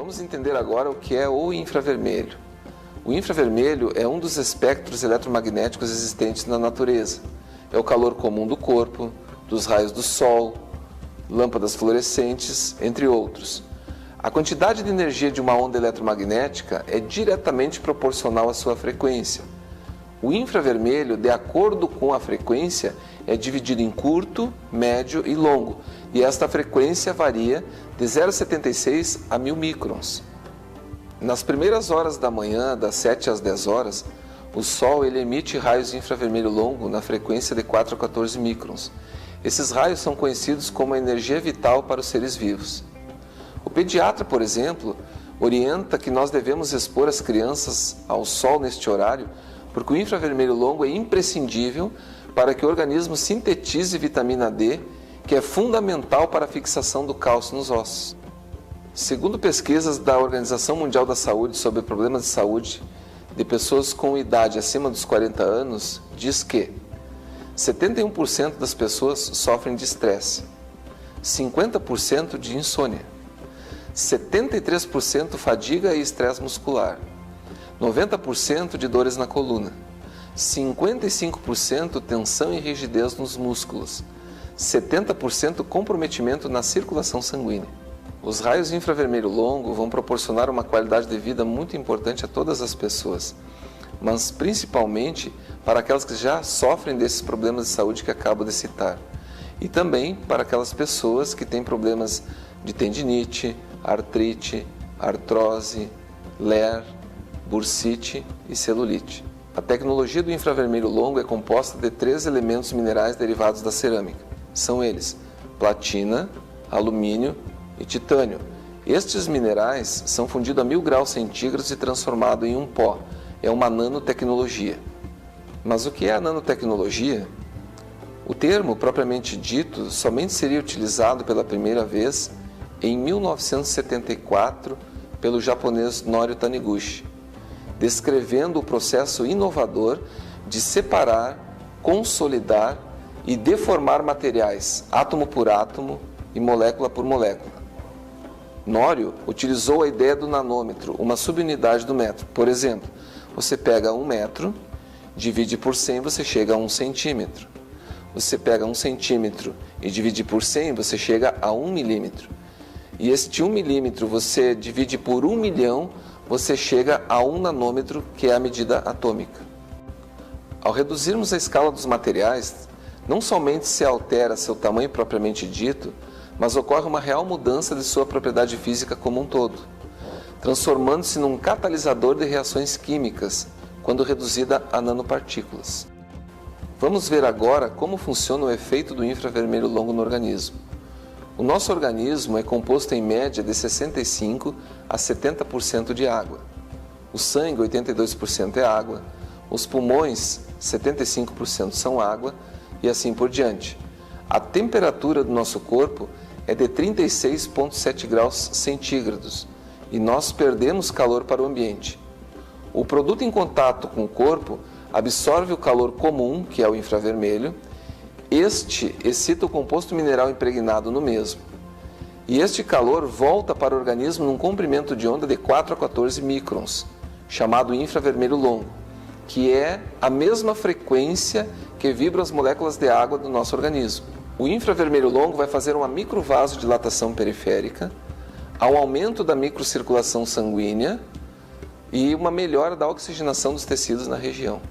Vamos entender agora o que é o infravermelho. O infravermelho é um dos espectros eletromagnéticos existentes na natureza. É o calor comum do corpo, dos raios do sol, lâmpadas fluorescentes, entre outros. A quantidade de energia de uma onda eletromagnética é diretamente proporcional à sua frequência. O infravermelho, de acordo com a frequência, é dividido em curto, médio e longo, e esta frequência varia de 0,76 a 1000 microns. Nas primeiras horas da manhã, das 7 às 10 horas, o Sol emite raios de infravermelho longo na frequência de 4 a 14 microns. Esses raios são conhecidos como a energia vital para os seres vivos. O pediatra, por exemplo, orienta que nós devemos expor as crianças ao sol neste horário, porque o infravermelho longo é imprescindível para que o organismo sintetize vitamina D, que é fundamental para a fixação do cálcio nos ossos. Segundo pesquisas da Organização Mundial da Saúde sobre problemas de saúde de pessoas com idade acima dos 40 anos, diz que 71% das pessoas sofrem de estresse, 50% de insônia, 73% fadiga e estresse muscular, 90% de dores na coluna, 55% tensão e rigidez nos músculos, 70% comprometimento na circulação sanguínea. Os raios infravermelho longo vão proporcionar uma qualidade de vida muito importante a todas as pessoas, mas principalmente para aquelas que já sofrem desses problemas de saúde que acabo de citar, e também para aquelas pessoas que têm problemas de tendinite, artrite, artrose, LER, bursite e celulite. A tecnologia do infravermelho longo é composta de 3 elementos minerais derivados da cerâmica. São eles: platina, alumínio e titânio. Estes minerais são fundidos a 1000 graus centígrados e transformados em um pó. É uma nanotecnologia. Mas o que é a nanotecnologia? O termo, propriamente dito, somente seria utilizado pela primeira vez em 1974 pelo japonês Norio Taniguchi, descrevendo o processo inovador de separar, consolidar e deformar materiais, átomo por átomo e molécula por molécula. Norio utilizou a ideia do nanômetro, uma subunidade do metro. Por exemplo, você pega 1 metro, divide por 100, você chega a 1 centímetro. Você pega 1 centímetro e divide por 100, você chega a 1 milímetro. E este 1 milímetro você divide por 1 milhão, você chega a 1 nanômetro, que é a medida atômica. Ao reduzirmos a escala dos materiais, não somente se altera seu tamanho propriamente dito, mas ocorre uma real mudança de sua propriedade física como um todo, transformando-se num catalisador de reações químicas, quando reduzida a nanopartículas. Vamos ver agora como funciona o efeito do infravermelho longo no organismo. O nosso organismo é composto em média de 65% a 70% de água. O sangue, 82% é água. Os pulmões, 75% são água e assim por diante. A temperatura do nosso corpo é de 36,7 graus centígrados e nós perdemos calor para o ambiente. O produto em contato com o corpo absorve o calor comum, que é o infravermelho. Este excita o composto mineral impregnado no mesmo. E este calor volta para o organismo num comprimento de onda de 4 a 14 microns, chamado infravermelho longo, que é a mesma frequência que vibram as moléculas de água do nosso organismo. O infravermelho longo vai fazer uma microvasodilatação periférica, ao aumento da microcirculação sanguínea e uma melhora da oxigenação dos tecidos na região.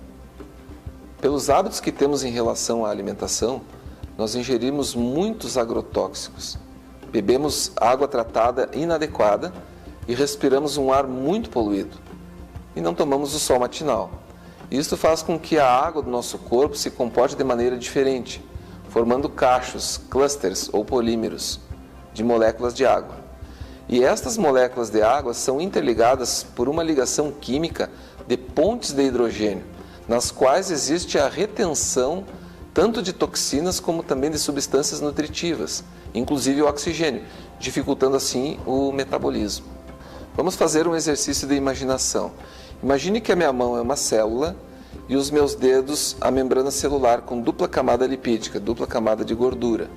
Pelos hábitos que temos em relação à alimentação, nós ingerimos muitos agrotóxicos, bebemos água tratada inadequada e respiramos um ar muito poluído. E não tomamos o sol matinal. Isso faz com que a água do nosso corpo se comporte de maneira diferente, formando cachos, clusters ou polímeros de moléculas de água. E estas moléculas de água são interligadas por uma ligação química de pontes de hidrogênio, nas quais existe a retenção tanto de toxinas como também de substâncias nutritivas, inclusive o oxigênio, dificultando assim o metabolismo. Vamos fazer um exercício de imaginação. Imagine que a minha mão é uma célula e os meus dedos a membrana celular com dupla camada lipídica, dupla camada de gordura.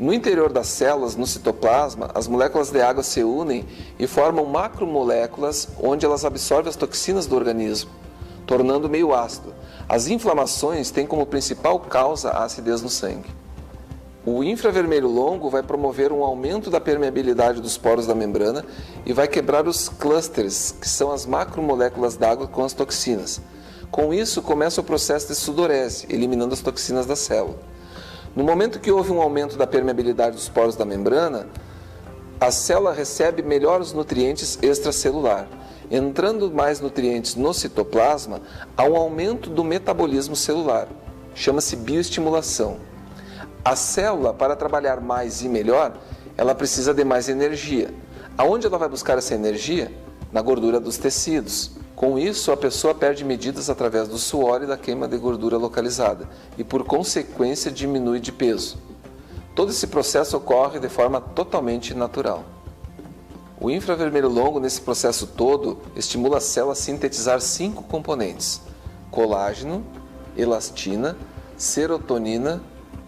No interior das células, no citoplasma, as moléculas de água se unem e formam macromoléculas onde elas absorvem as toxinas do organismo, tornando meio ácido. As inflamações têm como principal causa a acidez no sangue. O infravermelho longo vai promover um aumento da permeabilidade dos poros da membrana e vai quebrar os clusters, que são as macromoléculas d'água com as toxinas. Com isso, começa o processo de sudorese, eliminando as toxinas da célula. No momento que houve um aumento da permeabilidade dos poros da membrana, a célula recebe melhores nutrientes extracelular. Entrando mais nutrientes no citoplasma, há um aumento do metabolismo celular. Chama-se bioestimulação. A célula, para trabalhar mais e melhor, ela precisa de mais energia. Aonde ela vai buscar essa energia? Na gordura dos tecidos. Com isso, a pessoa perde medidas através do suor e da queima de gordura localizada e, por consequência, diminui de peso. Todo esse processo ocorre de forma totalmente natural. O infravermelho longo, nesse processo todo, estimula a célula a sintetizar 5 componentes: colágeno, elastina, serotonina,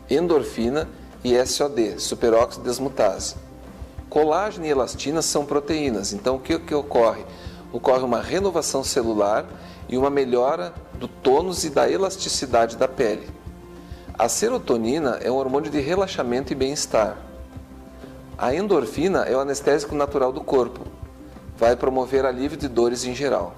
endorfina e SOD, superóxido desmutase. Colágeno e elastina são proteínas, então o que ocorre? Ocorre uma renovação celular e uma melhora do tônus e da elasticidade da pele. A serotonina é um hormônio de relaxamento e bem-estar. A endorfina é o anestésico natural do corpo, vai promover alívio de dores em geral.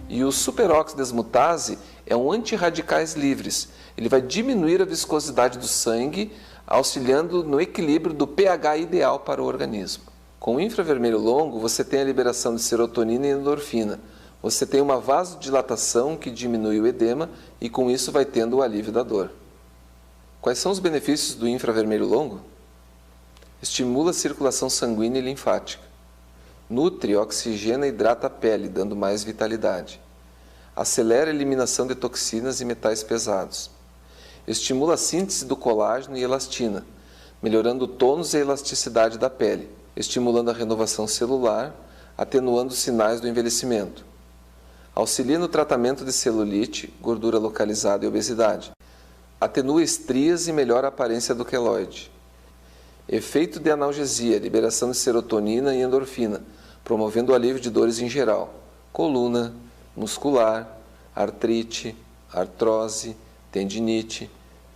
E o superóxido desmutase é um antirradicais livres. Ele vai diminuir a viscosidade do sangue, auxiliando no equilíbrio do pH ideal para o organismo. Com o infravermelho longo, você tem a liberação de serotonina e endorfina. Você tem uma vasodilatação que diminui o edema e com isso vai tendo o alívio da dor. Quais são os benefícios do infravermelho longo? Estimula a circulação sanguínea e linfática. Nutre, oxigena e hidrata a pele, dando mais vitalidade. Acelera a eliminação de toxinas e metais pesados. Estimula a síntese do colágeno e elastina, melhorando o tônus e a elasticidade da pele, estimulando a renovação celular, atenuando os sinais do envelhecimento. Auxilia no tratamento de celulite, gordura localizada e obesidade. Atenua estrias e melhora a aparência do queloide. Efeito de analgesia, liberação de serotonina e endorfina, promovendo o alívio de dores em geral, coluna, muscular, artrite, artrose, tendinite,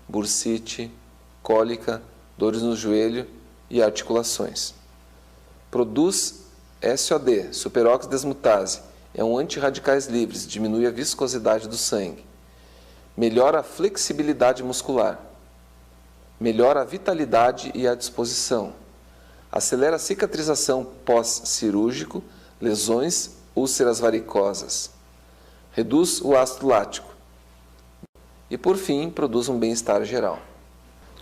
bursite, cólica, dores no joelho e articulações. Produz SOD, superóxido desmutase, é um antirradicais livres, diminui a viscosidade do sangue. Melhora a flexibilidade muscular. Melhora a vitalidade e a disposição. Acelera a cicatrização pós-cirúrgico, lesões, úlceras varicosas. Reduz o ácido lático. E, por fim, produz um bem-estar geral.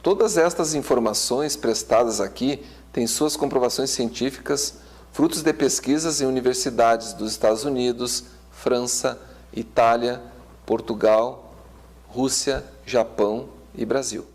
Todas estas informações prestadas aqui têm suas comprovações científicas, frutos de pesquisas em universidades dos Estados Unidos, França, Itália, Portugal, Rússia, Japão e Brasil.